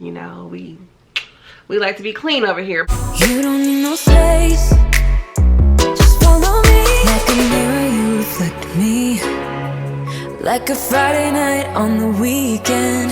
You know, we like to be clean over here. You don't need no space, just follow me. Like a mirror, you reflect me. Like a Friday night on the weekend,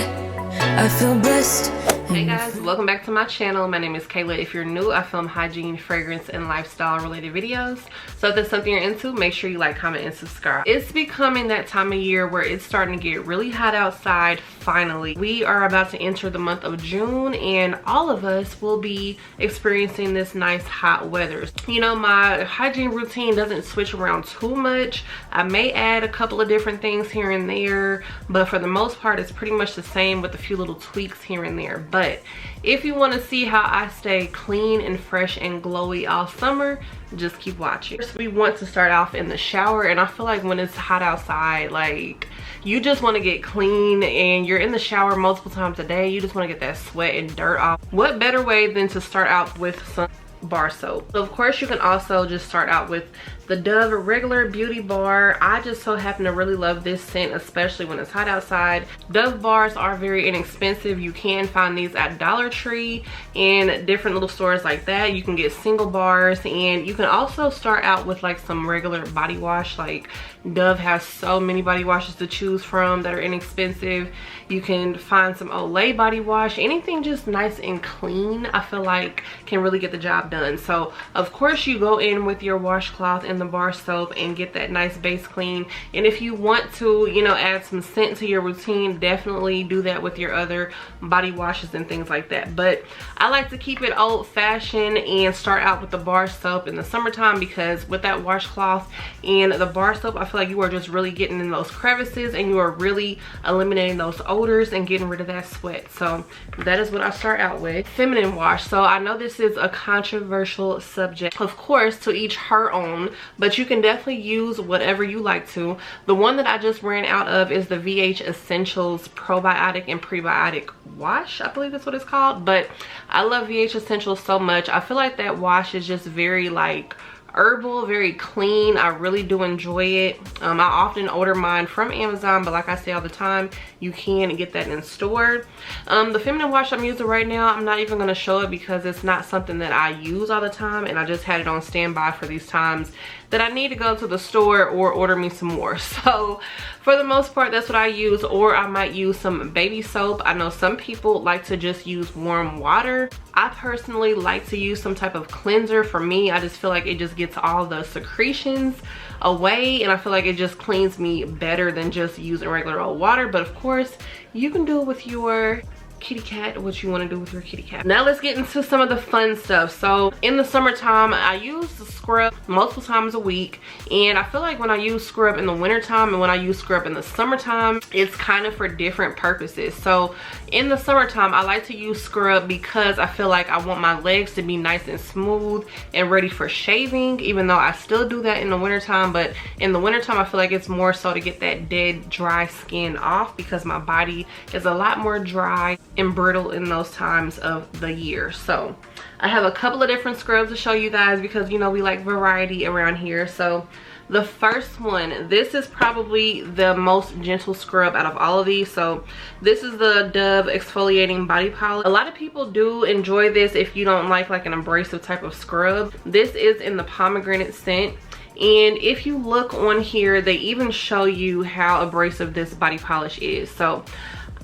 I feel blessed. Hey guys, welcome back to my channel. My name is Kayla. If you're new, I film hygiene, fragrance, and lifestyle related videos. So if that's something you're into, make sure you like, comment, and subscribe. It's becoming that time of year where it's starting to get really hot outside. Finally, we are about to enter the month of June, and all of us will be experiencing this nice hot weather. You know, my hygiene routine doesn't switch around too much. I may add a couple of different things here and there, but for the most part, it's pretty much the same with a few little tweaks here and there. But if you want to see how I stay clean and fresh and glowy all summer, just keep watching. First, we want to start off in the shower, and I feel like when it's hot outside, like, you just want to get clean, and you're in the shower multiple times a day. You just want to get that sweat and dirt off. What better way than to start out with some bar soap? So of course you can also just start out with the Dove regular beauty bar. I just so happen to really love this scent, especially when it's hot outside. Dove bars are very inexpensive. You can find these at Dollar Tree and different little stores like that. You can get single bars, and you can also start out with like some regular body wash. Like Dove has so many body washes to choose from that are inexpensive. You can find some Olay body wash. Anything just nice and clean, I feel like can really get the job done. So of course you go in with your washcloth and the bar soap and get that nice base clean. And if you want to, you know, add some scent to your routine, definitely do that with your other body washes and things like that. But I like to keep it old-fashioned and start out with the bar soap in the summertime, because with that washcloth and the bar soap, I feel like you are just really getting in those crevices, and you are really eliminating those odors and getting rid of that sweat. So that is what I start out with. Feminine wash. So I know this is a controversial subject, of course, to each her own, but you can definitely use whatever you like to. The one that I just ran out of is the VH Essentials probiotic and prebiotic wash, I believe that's what it's called. But I love VH Essentials so much. I feel like that wash is just very like herbal, very clean. I really do enjoy it. I often order mine from Amazon, but like I say all the time, you can get that in store. The feminine wash I'm using right now, I'm not even going to show it because it's not something that I use all the time, and I just had it on standby for these times that I need to go to the store or order me some more. So for the most part, that's what I use, or I might use some baby soap. I know some people like to just use warm water. I personally like to use some type of cleanser. For me, I just feel like it just gets all the secretions away, and I feel like it just cleans me better than just using regular old water. But of course, you can do it with your kitty cat, what you want to do with your kitty cat. Now let's get into some of the fun stuff. So in the summertime, I use the scrub multiple times a week, and I feel like when I use scrub in the wintertime and when I use scrub in the summertime, it's kind of for different purposes. So in the summertime, I like to use scrub because I feel like I want my legs to be nice and smooth and ready for shaving, even though I still do that in the wintertime. But in the wintertime, I feel like it's more so to get that dead, dry skin off, because my body is a lot more dry and brittle in those times of the year. So I have a couple of different scrubs to show you guys, because you know we like variety around here. So the first one, this is probably the most gentle scrub out of all of these. So this is the Dove exfoliating body polish. A lot of people do enjoy this if you don't like an abrasive type of scrub. This is in the pomegranate scent, and if you look on here, they even show you how abrasive this body polish is. So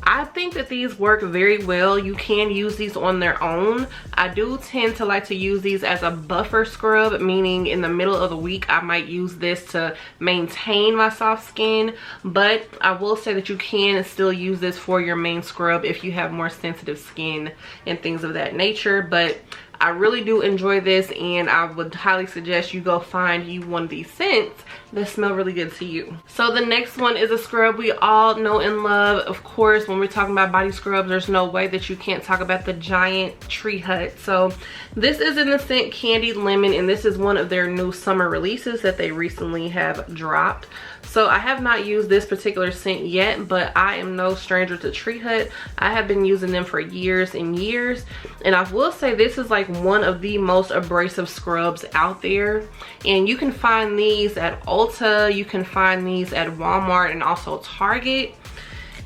I think that these work very well. You can use these on their own. I do tend to like to use these as a buffer scrub, meaning in the middle of the week I might use this to maintain my soft skin. But I will say that you can still use this for your main scrub if you have more sensitive skin and things of that nature. But I really do enjoy this, and I would highly suggest you go find you one of these scents that smell really good to you. So the next one is a scrub we all know and love. Of course, when we're talking about body scrubs, there's no way that you can't talk about the Giant Tree Hut. So this is in the scent Candied Lemon, and this is one of their new summer releases that they recently have dropped. So I have not used this particular scent yet, but I am no stranger to Tree Hut. I have been using them for years and years, and I will say this is like one of the most abrasive scrubs out there. And you can find these at Ulta, you can find these at Walmart and also Target.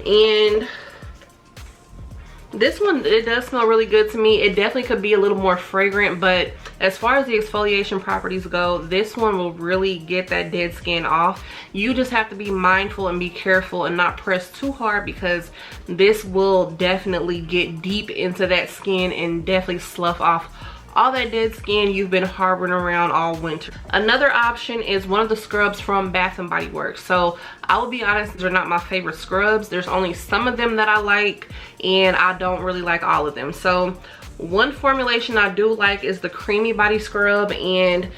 And This one, it does smell really good to me. It definitely could be a little more fragrant, but as far as the exfoliation properties go, this one will really get that dead skin off. You just have to be mindful and be careful and not press too hard, because this will definitely get deep into that skin and definitely slough off all that dead skin you've been harboring around all winter. Another option is one of the scrubs from Bath & Body Works. So I will be honest, they're not my favorite scrubs. There's only some of them that I like, and I don't really like all of them. So one formulation I do like is the Creamy Body Scrub, and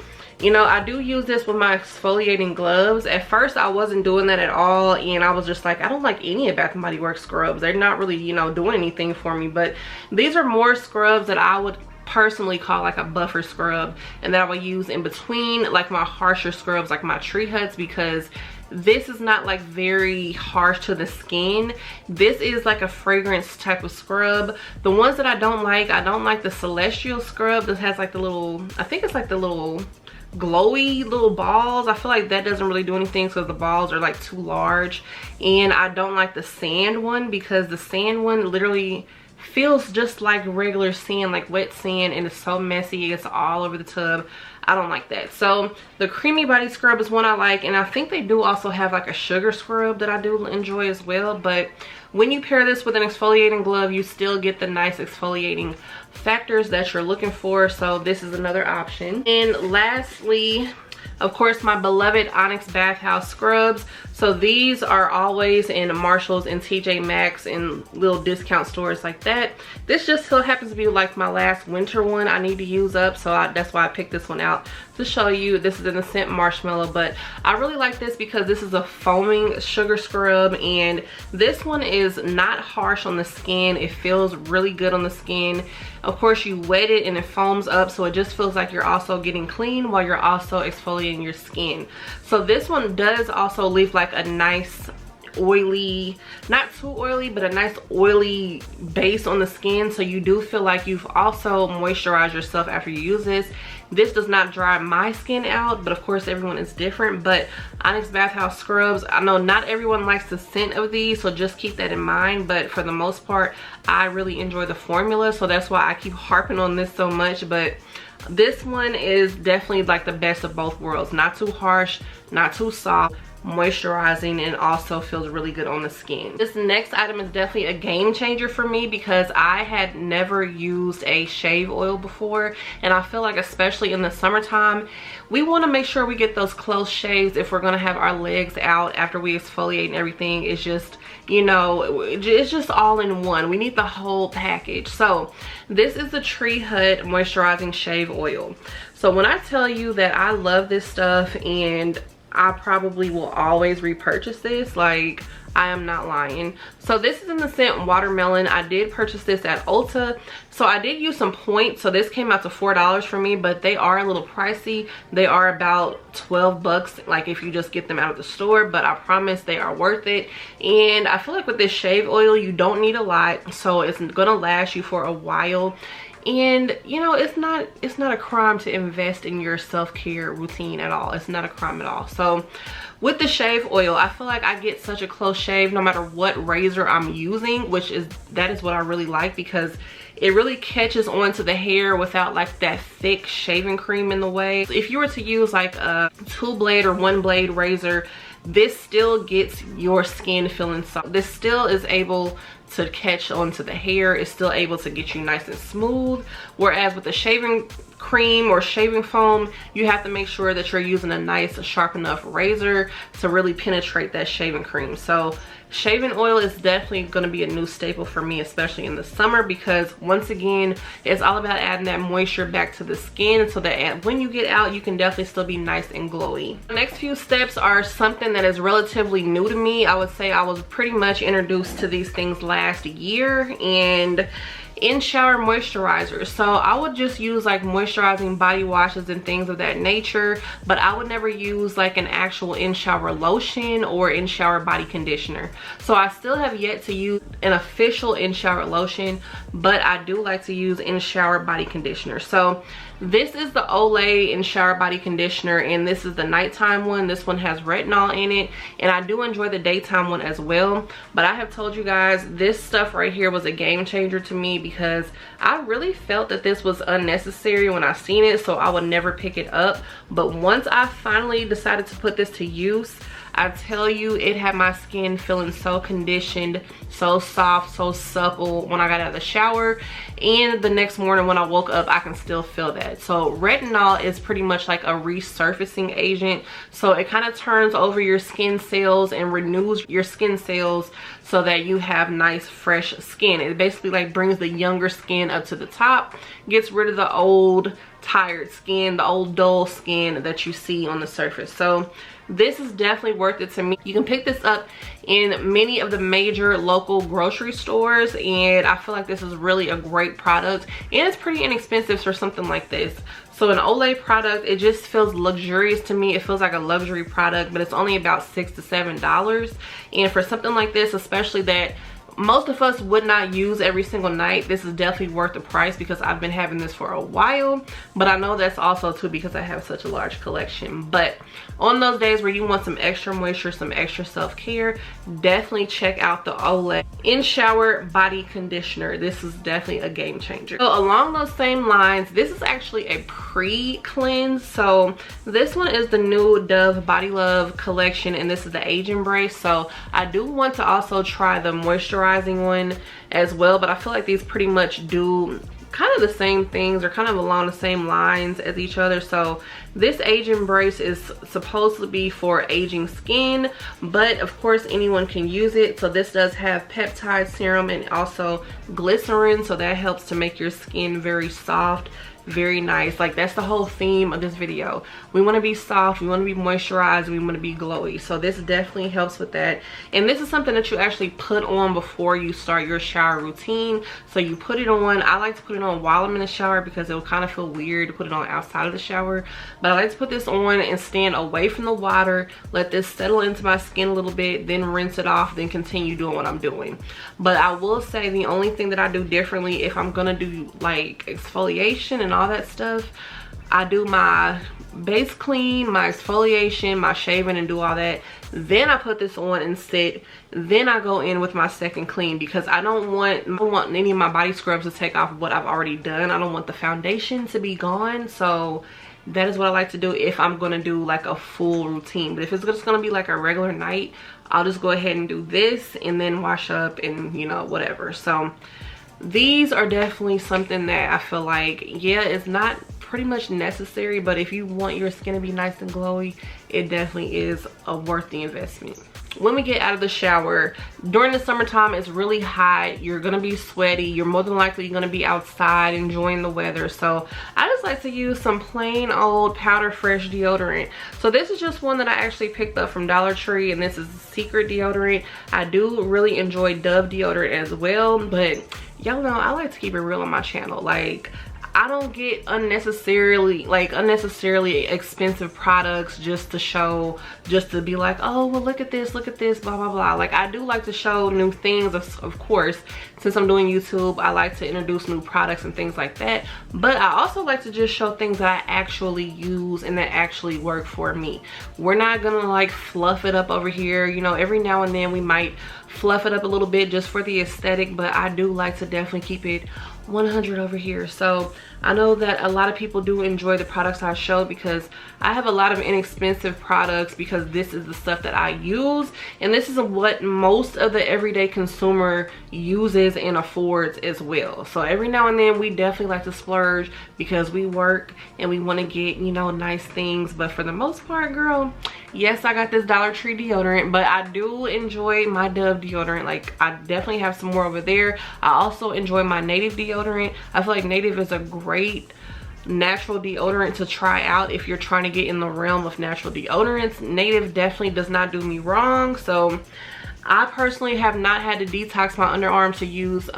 you know, I do use this with my exfoliating gloves. At first I wasn't doing that at all, and I was just like, I don't like any of Bath & Body Works scrubs. They're not really, you know, doing anything for me. But these are more scrubs that I would personally call like a buffer scrub, and that I would use in between like my harsher scrubs, like my tree huts, because this is not like very harsh to the skin. This is like a fragrance type of scrub. The ones that I don't like the Celestial scrub that has like the little, I think it's like the little glowy little balls. I feel like that doesn't really do anything because the balls are like too large. And I don't like the sand one, because the sand one literally feels just like regular sand, like wet sand, and it's so messy. It's all over the tub. I don't like that. So the Creamy Body Scrub is one I like, and I think they do also have like a sugar scrub that I do enjoy as well. But when you pair this with an exfoliating glove, you still get the nice exfoliating factors that you're looking for. So this is another option. And lastly, of course, my beloved Onyx Bathhouse Scrubs. So these are always in Marshalls and TJ Maxx and little discount stores like that. This just so happens to be like my last winter one I need to use up, so that's why I picked this one out to show you. This is in the scent Marshmallow, but I really like this because this is a foaming sugar scrub, and this one is not harsh on the skin. It feels really good on the skin. Of course, you wet it and it foams up, so it just feels like you're also getting clean while you're also exfoliating your skin. So this one does also leave like a nice oily, not too oily, but a nice oily base on the skin, so you do feel like you've also moisturized yourself after you use this. This does not dry my skin out, but of course everyone is different. But Onyx Bathhouse Scrubs, I know not everyone likes the scent of these, so just keep that in mind. But for the most part, I really enjoy the formula, so that's why I keep harping on this so much. But this one is definitely like the best of both worlds. Not too harsh, not too soft, moisturizing, and also feels really good on the skin. This next item is definitely a game changer for me, because I had never used a shave oil before, and I feel like especially in the summertime, we want to make sure we get those close shaves if we're going to have our legs out after we exfoliate and everything. It's just, you know, it's just all in one. We need the whole package. So this is the Tree Hut moisturizing shave oil. So when I tell you that I love this stuff, and I probably will always repurchase this, like, I am not lying. So this is in the scent Watermelon. I did purchase this at Ulta, so I did use some points, so this came out to $4 for me, but they are a little pricey. They are about 12 bucks, like if you just get them out of the store, but I promise they are worth it. And I feel like with this shave oil, you don't need a lot, so it's gonna last you for a while. And you know, it's not a crime to invest in your self-care routine at all. It's not a crime at all. So with the shave oil, I feel like I get such a close shave no matter what razor I'm using, that is what I really like, because it really catches onto the hair without like that thick shaving cream in the way. If you were to use like a 2-blade or 1-blade razor, this still gets your skin feeling soft. This still is able to catch onto the hair. It's still able to get you nice and smooth, whereas with the shaving cream or shaving foam, you have to make sure that you're using a nice sharp enough razor to really penetrate that shaving cream. So shaving oil is definitely going to be a new staple for me, especially in the summer, because once again, it's all about adding that moisture back to the skin so that when you get out, you can definitely still be nice and glowy. The next few steps are something that is relatively new to me. I would say I was pretty much introduced to these things last year, and in shower moisturizer. So I would just use like moisturizing body washes and things of that nature, but I would never use like an actual in shower lotion or in shower body conditioner. So I still have yet to use an official in shower lotion, but I do like to use in shower body conditioner. So this is the Olay in shower body conditioner, and this is the nighttime one. This one has retinol in it, and I do enjoy the daytime one as well. But I have told you guys, this stuff right here was a game changer to me because I really felt that this was unnecessary when I seen it, so I would never pick it up. But once I finally decided to put this to use, I tell you, it had my skin feeling so conditioned, so soft, so supple when I got out of the shower, and the next morning when I woke up, I can still feel that. So retinol is pretty much like a resurfacing agent, so it kind of turns over your skin cells and renews your skin cells so that you have nice fresh skin. It basically like brings the younger skin up to the top, gets rid of the old tired skin, the old dull skin that you see on the surface. So this is definitely worth it to me. You can pick this up in many of the major local grocery stores, and I feel like this is really a great product, and it's pretty inexpensive for something like this. So an Olay product, it just feels luxurious to me. It feels like a luxury product, but it's only about $6 to $7. And for something like this, especially that most of us would not use every single night, this is definitely worth the price because I've been having this for a while. But I know that's also too because I have such a large collection. But on those days where you want some extra moisture, some extra self-care, definitely check out the Olay in shower body conditioner. This is definitely a game changer. So along those same lines, this is actually a pre-cleanse. So this one is the new Dove Body Love collection, and this is the Age Embrace. So I do want to also try the moisturizer one as well, but I feel like these pretty much do kind of the same things or kind of along the same lines as each other. So this Age Embrace is supposed to be for aging skin, but of course anyone can use it. So this does have peptide serum and also glycerin, so that helps to make your skin very soft, very nice. Like that's the whole theme of this video. We want to be soft, we want to be moisturized, we want to be glowy. So this definitely helps with that. And this is something that you actually put on before you start your shower routine. So you put it on, I like to put it on while I'm in the shower because it will kind of feel weird to put it on outside of the shower. But I like to put this on and stand away from the water, let this settle into my skin a little bit, then rinse it off, then continue doing what I'm doing. But I will say the only thing that I do differently, if I'm gonna do like exfoliation and all that stuff, I do my base clean, my exfoliation, my shaving, and do all that. Then I put this on and sit. Then I go in with my second clean because I don't want any of my body scrubs to take off what I've already done. I don't want the foundation to be gone. So that is what I like to do if I'm gonna do like a full routine. But if it's just gonna be like a regular night, I'll just go ahead and do this and then wash up and, you know, whatever. So these are definitely something that I feel like, yeah, it's not pretty much necessary, but if you want your skin to be nice and glowy, it definitely is a worth the investment. When we get out of the shower during the summertime, it's really hot, you're gonna be sweaty, you're more than likely gonna be outside enjoying the weather. So I just like to use some plain old Powder Fresh deodorant. So this is just one that I actually picked up from Dollar Tree, and this is Secret deodorant. I do really enjoy Dove deodorant as well, but y'all know I like to keep it real on my channel. Like, I don't get unnecessarily expensive products just to show, just to be like, oh well, look at this, blah blah blah. Like, I do like to show new things, of course. Since I'm doing YouTube, I like to introduce new products and things like that, but I also like to just show things that I actually use and that actually work for me. We're not gonna like fluff it up over here, you know. Every now and then we might fluff it up a little bit just for the aesthetic, but I do like to definitely keep it 100 over here. So I know that a lot of people do enjoy the products I show because I have a lot of inexpensive products because this is the stuff that I use, and this is what most of the everyday consumer uses and affords as well. So every now and then we definitely like to splurge because we work and we want to get, you know, nice things. But for the most part, girl, yes, I got this Dollar Tree deodorant, but I do enjoy my Dove deodorant. Like, I definitely have some more over there. I also enjoy my Native deodorant. I feel like Native is a great natural deodorant to try out if you're trying to get in the realm of natural deodorants. Native definitely does not do me wrong. So I personally have not had to detox my underarms to use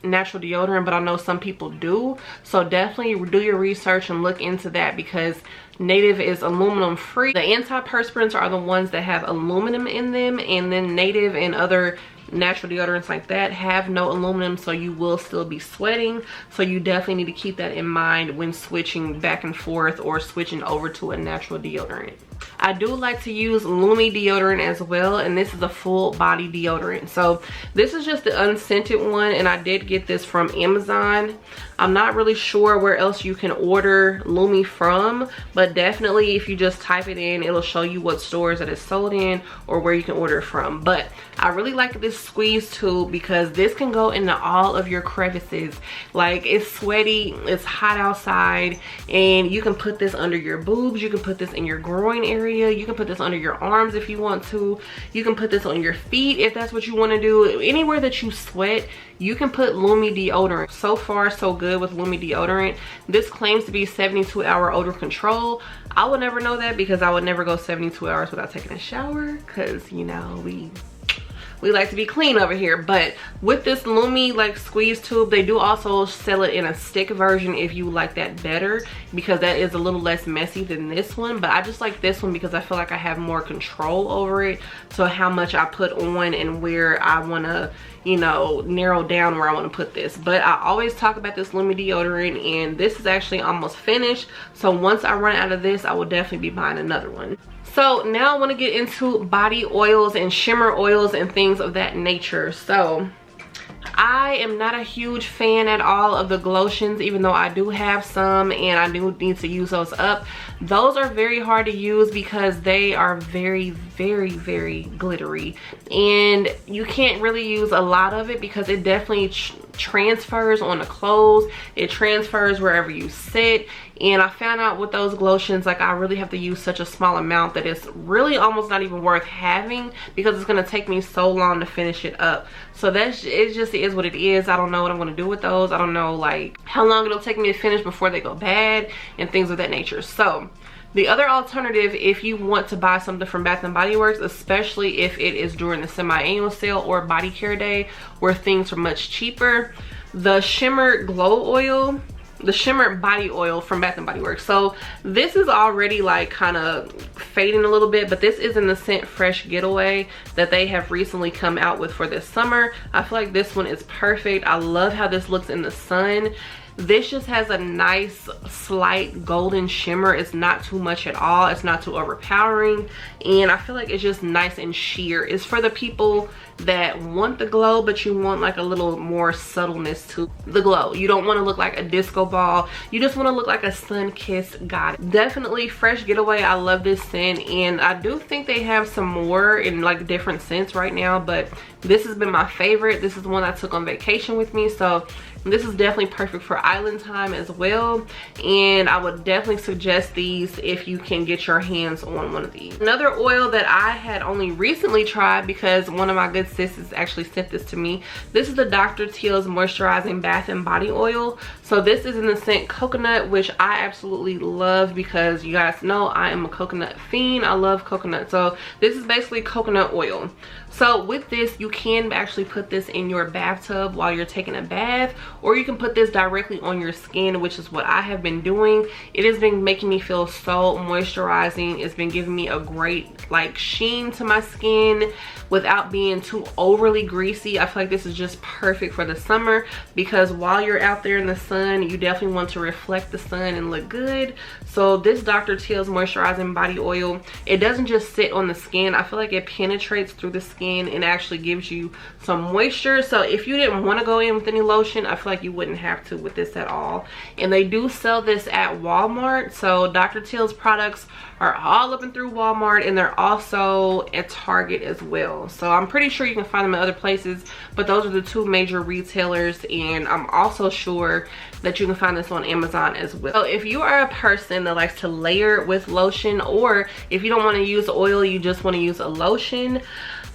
natural deodorant, but I know some people do. So definitely do your research and look into that, because Native is aluminum free. The antiperspirants are the ones that have aluminum in them, and then Native and other natural deodorants like that have no aluminum, so you will still be sweating. So you definitely need to keep that in mind when switching back and forth or switching over to a natural deodorant. I do like to use Lumi deodorant as well, and this is a full body deodorant. So this is just the unscented one, and I did get this from Amazon. I'm not really sure where else you can order Lumi from, but definitely if you just type it in, it'll show you what stores that it's sold in or where you can order it from. But I really like this squeeze tube because this can go into all of your crevices. Like, it's sweaty, it's hot outside, and you can put this under your boobs, you can put this in your groin area, you can put this under your arms if you want to, you can put this on your feet if that's what you want to do. Anywhere that you sweat, you can put Lumi deodorant. So far so good with Lumi deodorant. This claims to be 72-hour odor control. I would never know that because I would never go 72 hours without taking a shower, because you know we like to be clean over here. But with this Lumi like squeeze tube, they do also sell it in a stick version if you like that better, because that is a little less messy than this one. But I just like this one because I feel like I have more control over it, so how much I put on and where I want to, you know, narrow down where I want to put this. But I always talk about this Lumi deodorant, and this is actually almost finished. So once I run out of this, I will definitely be buying another one. So now I want to get into body oils and shimmer oils and things of that nature. So I am not a huge fan at all of the Glotions, even though I do have some and I do need to use those up. Those are very hard to use because they are very, very, very glittery, and you can't really use a lot of it because it definitely transfers on the clothes, it transfers wherever you sit. And I found out with those Glotions, like, I really have to use such a small amount that it's really almost not even worth having, because it's going to take me so long to finish it up. So that's, it just is what it is. I don't know what I'm going to do with those. I don't know like how long it'll take me to finish before they go bad and things of that nature. So the other alternative, if you want to buy something from Bath & Body Works, especially if it is during the semi-annual sale or body care day where things are much cheaper, the Shimmer Glow Oil, the Shimmer Body Oil from Bath & Body Works. So this is already like kind of fading a little bit, but this is in the scent Fresh Getaway that they have recently come out with for this summer. I feel like this one is perfect. I love how this looks in the sun. This just has a nice slight golden shimmer. It's not too much at all. It's not too overpowering, and I feel like it's just nice and sheer. It's for the people that want the glow, but you want like a little more subtleness to the glow. You don't want to look like a disco ball. You just want to look like a sun-kissed goddess. Definitely Fresh Getaway. I love this scent, and I do think they have some more in like different scents right now, but this has been my favorite. This is the one I took on vacation with me, so this is definitely perfect for island time as well, and I would definitely suggest these if you can get your hands on one of these. Another oil that I had only recently tried because one of my good sisters actually sent this to me. This is the Dr. Teal's Moisturizing Bath and Body Oil. So this is in the scent Coconut, which I absolutely love because you guys know I am a coconut fiend. I love coconut. So this is basically coconut oil. So with this, you can actually put this in your bathtub while you're taking a bath, or you can put this directly on your skin, which is what I have been doing. It has been making me feel so moisturizing. It's been giving me a great like sheen to my skin without being too overly greasy. I feel like this is just perfect for the summer because while you're out there in the sun, you definitely want to reflect the sun and look good. So this Dr. Teal's Moisturizing Body Oil, it doesn't just sit on the skin. I feel like it penetrates through the skin and actually gives you some moisture. So if you didn't want to go in with any lotion, I feel like you wouldn't have to with this at all. And they do sell this at Walmart. So Dr. Teal's products are all up and through Walmart, and they're also at Target as well. So I'm pretty sure you can find them in other places, but those are the two major retailers, and I'm also sure that you can find this on Amazon as well. So if you are a person that likes to layer with lotion, or if you don't want to use oil, you just want to use a lotion,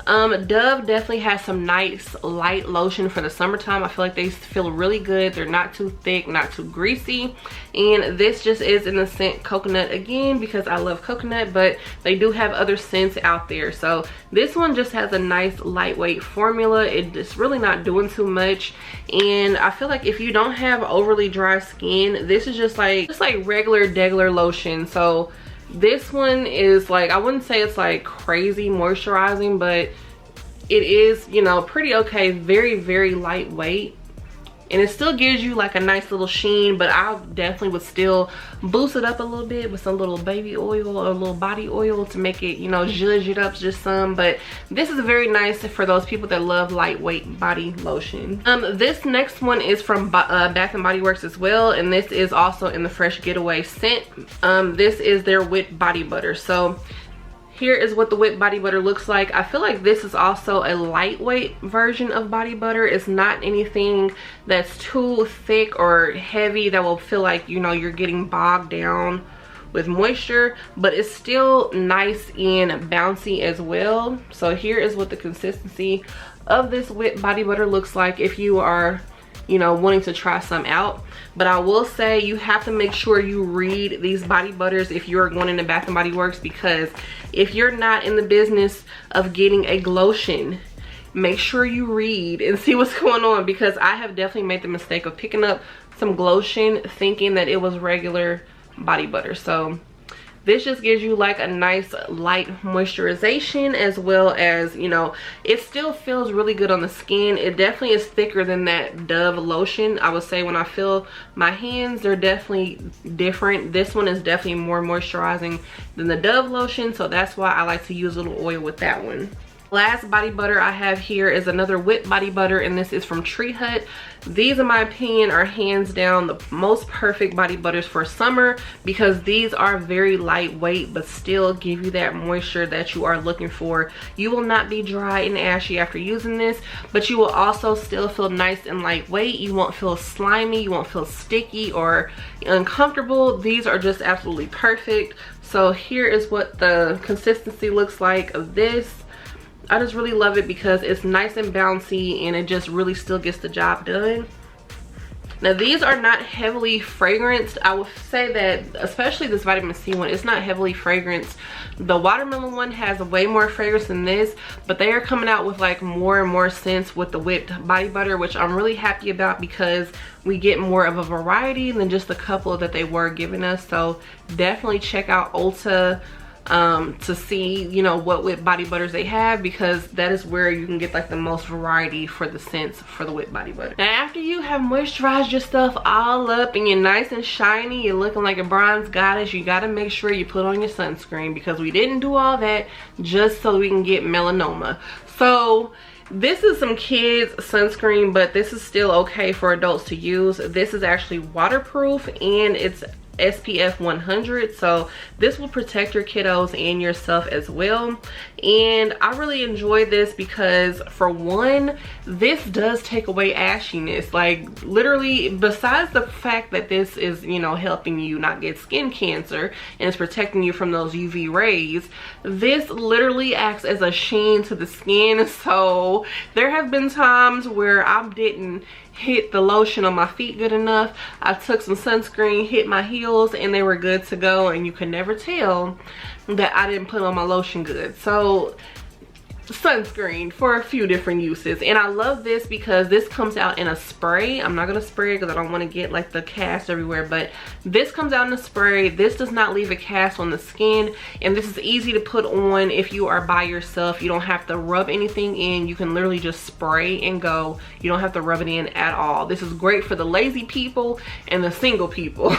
Dove definitely has some nice light lotion for the summertime. I feel like they feel really good. They're not too thick, not too greasy. And this just is in the scent coconut again, because I love coconut, but they do have other scents out there. So this one just has a nice lightweight formula. It's really not doing too much. And I feel like if you don't have overly dry skin, this is just like regular degular lotion. So this one is like, I wouldn't say it's like crazy moisturizing, but it is, you know, pretty okay. Very, very lightweight. And it still gives you like a nice little sheen, but I definitely would still boost it up a little bit with some little baby oil or a little body oil to make it, you know, zhuzh it up just some. But this is very nice for those people that love lightweight body lotion. This next one is from Bath & Body Works as well, and this is also in the Fresh Getaway scent. This is their Whipped Body Butter. So here is what the whipped body butter looks like. I feel like this is also a lightweight version of body butter. It's not anything that's too thick or heavy that will feel like, you know, you're getting bogged down with moisture, but it's still nice and bouncy as well. So here is what the consistency of this whipped body butter looks like if you are, you know, wanting to try some out. But I will say you have to make sure you read these body butters if you're going into Bath & Body Works, because if you're not in the business of getting a glotion, make sure you read and see what's going on, because I have definitely made the mistake of picking up some glotion thinking that it was regular body butter. So this just gives you like a nice light moisturization, as well as, you know, it still feels really good on the skin. It definitely is thicker than that Dove lotion. I would say when I feel my hands, they're definitely different. This one is definitely more moisturizing than the Dove lotion, so that's why I like to use a little oil with that one. Last body butter I have here is another whipped body butter, and this is from Tree Hut. These, in my opinion, are hands down the most perfect body butters for summer, because these are very lightweight but still give you that moisture that you are looking for. You will not be dry and ashy after using this, but you will also still feel nice and lightweight. You won't feel slimy, you won't feel sticky or uncomfortable. These are just absolutely perfect. So here is what the consistency looks like of this. I just really love it because it's nice and bouncy, and it just really still gets the job done. Now these are not heavily fragranced. I would say that especially this vitamin C one, it's not heavily fragranced. The watermelon one has way more fragrance than this, but they are coming out with like more and more scents with the whipped body butter, which I'm really happy about, because we get more of a variety than just a couple that they were giving us. So definitely check out Ulta to see, you know, what whipped body butters they have, because that is where you can get like the most variety for the scents for the whipped body butter. Now after you have moisturized your stuff all up and you're nice and shiny, you're looking like a bronze goddess, you got to make sure you put on your sunscreen, because we didn't do all that just so we can get melanoma. So this is some kids sunscreen, but this is still okay for adults to use. This is actually waterproof and it's SPF 100, so this will protect your kiddos and yourself as well. And I really enjoy this because, for one, this does take away ashiness. Like literally, besides the fact that this is, you know, helping you not get skin cancer and it's protecting you from those UV rays, this literally acts as a sheen to the skin. So there have been times where I didn't hit the lotion on my feet good enough. I took some sunscreen, hit my heels, and they were good to go, and you could never tell that I didn't put on my lotion good. So sunscreen for a few different uses. And I love this because this comes out in a spray. I'm not gonna spray it because I don't want to get like the cast everywhere, but this comes out in a spray. This does not leave a cast on the skin, and this is easy to put on if you are by yourself. You don't have to rub anything in. You can literally just spray and go. You don't have to rub it in at all. This is great for the lazy people and the single people.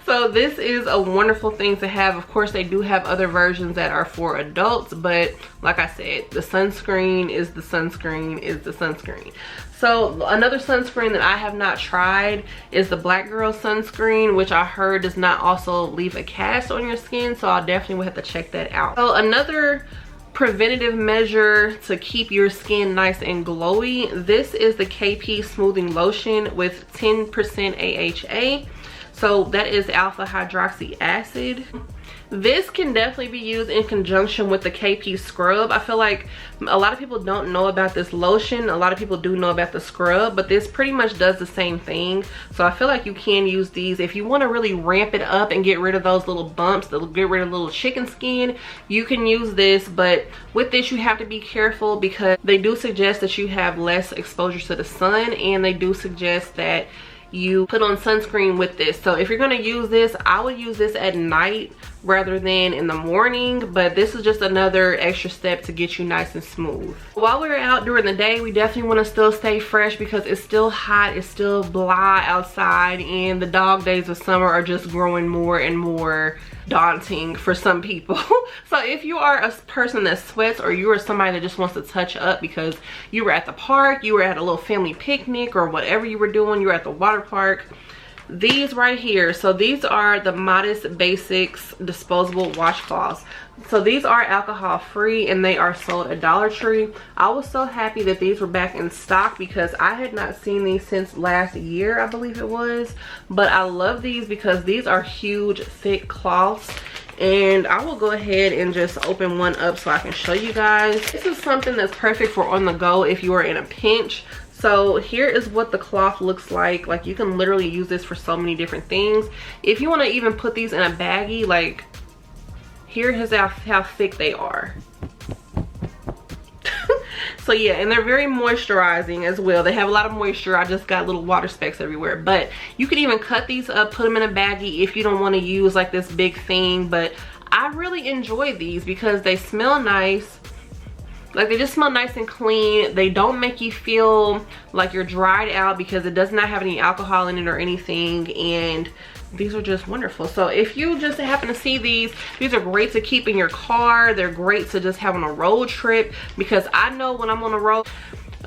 So this is a wonderful thing to have. Of course, they do have other versions that are for adults, but like I said, the sunscreen is the sunscreen is the sunscreen. So another sunscreen that I have not tried is the Black Girl sunscreen, which I heard does not also leave a cast on your skin, so I definitely will have to check that out. So another preventative measure to keep your skin nice and glowy, this is the KP Smoothing Lotion with 10% AHA. So that is alpha hydroxy acid. This can definitely be used in conjunction with the KP scrub. I feel like a lot of people don't know about this lotion. A lot of people do know about the scrub, but this pretty much does the same thing. So I feel like you can use these if you want to really ramp it up and get rid of those little bumps, get rid of little chicken skin. You can use this, but with this you have to be careful because they do suggest that you have less exposure to the sun, and they do suggest that you put on sunscreen with this. So if you're going to use this, I would use this at night rather than in the morning, but this is just another extra step to get you nice and smooth. While we're out during the day, we definitely want to still stay fresh because it's still hot, it's still blah outside, and the dog days of summer are just growing more and more daunting for some people. So if you are a person that sweats, or you are somebody that just wants to touch up because you were at the park, you were at a little family picnic, or whatever you were doing, you were at the water park, these right here, so these are the Modest Basics disposable washcloths. So these are alcohol free and they are sold at Dollar Tree. I was so happy that these were back in stock because I had not seen these since last year, I believe it was. But I love these because these are huge thick cloths. And I will go ahead and just open one up so I can show you guys. This is something that's perfect for on the go if you are in a pinch. So here is what the cloth looks like. Like, you can literally use this for so many different things. If you want to even put these in a baggie, like, here is how thick they are. So yeah, and they're very moisturizing as well. They have a lot of moisture. I just got little water specks everywhere. But you could even cut these up, put them in a baggie if you don't want to use like this big thing. But I really enjoy these because they smell nice. Like, they just smell nice and clean. They don't make you feel like you're dried out because it does not have any alcohol in it or anything. And these are just wonderful. So if you just happen to see these are great to keep in your car. They're great to just have on a road trip, because I know when I'm on a road,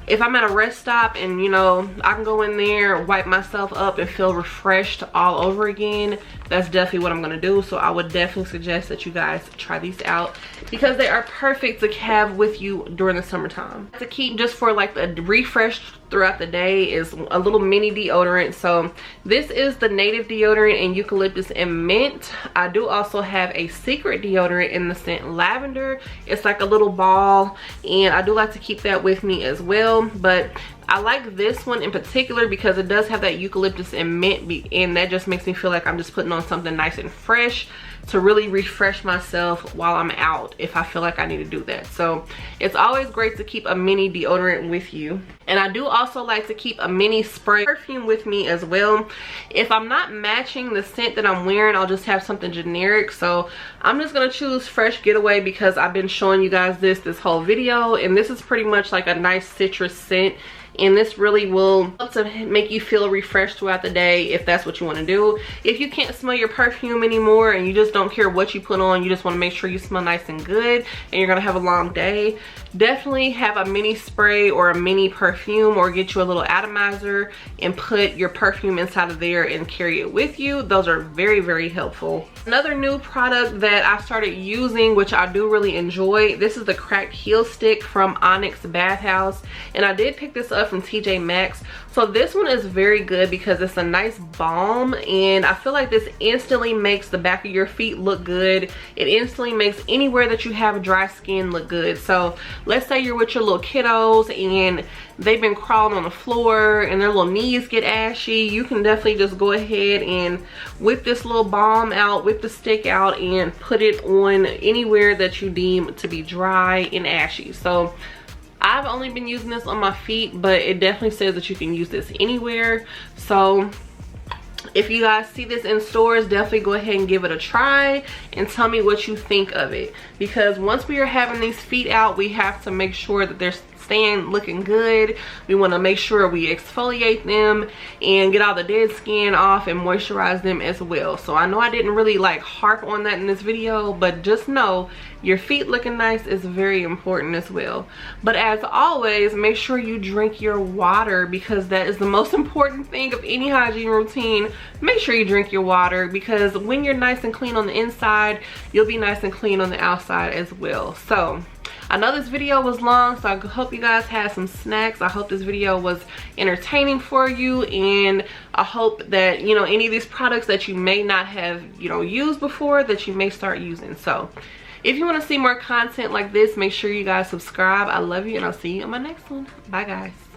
if I'm at a rest stop and, you know, I can go in there, wipe myself up and feel refreshed all over again, that's definitely what I'm going to do. So I would definitely suggest that you guys try these out because they are perfect to have with you during the summertime. To keep just for like the refresh throughout the day is a little mini deodorant. So this is the native deodorant in eucalyptus and mint. I do also have a secret deodorant in the scent lavender. It's like a little ball, and I do like to keep that with me as well. But I like this one in particular because it does have that eucalyptus and mint, and that just makes me feel like I'm just putting on something nice and fresh to really refresh myself while I'm out if I feel like I need to do that. So it's always great to keep a mini deodorant with you. And I do also like to keep a mini spray perfume with me as well. If I'm not matching the scent that I'm wearing, I'll just have something generic. So I'm just gonna choose Fresh Getaway because I've been showing you guys this whole video, and this is pretty much like a nice citrus scent. And this really will help to make you feel refreshed throughout the day if that's what you want to do. If you can't smell your perfume anymore and you just don't care what you put on, you just want to make sure you smell nice and good and you're going to have a long day, definitely have a mini spray or a mini perfume, or get you a little atomizer and put your perfume inside of there and carry it with you. Those are very, very helpful. Another new product that I started using, which I do really enjoy, this is the Cracked Heel Stick from Onyx Bathhouse, and I did pick this up from TJ Maxx. So this one is very good because it's a nice balm, and I feel like this instantly makes the back of your feet look good. It instantly makes anywhere that you have dry skin look good. So let's say you're with your little kiddos and they've been crawling on the floor and their little knees get ashy, you can definitely just go ahead and whip this little balm out, whip the stick out, and put it on anywhere that you deem to be dry and ashy. So I've only been using this on my feet, but it definitely says that you can use this anywhere. So if you guys see this in stores, definitely go ahead and give it a try and tell me what you think of it. Because once we are having these feet out, we have to make sure that they're staying looking good. We want to make sure we exfoliate them and get all the dead skin off and moisturize them as well. So I know I didn't really like harp on that in this video, but just know your feet looking nice is very important as well. But as always, make sure you drink your water, because that is the most important thing of any hygiene routine. Make sure you drink your water, because when you're nice and clean on the inside, you'll be nice and clean on the outside as well. So I know this video was long, so I hope you guys had some snacks. I hope this video was entertaining for you, and I hope that, you know, any of these products that you may not have, you know, used before, that you may start using. So if you want to see more content like this, make sure you guys subscribe. I love you, and I'll see you in my next one. Bye guys.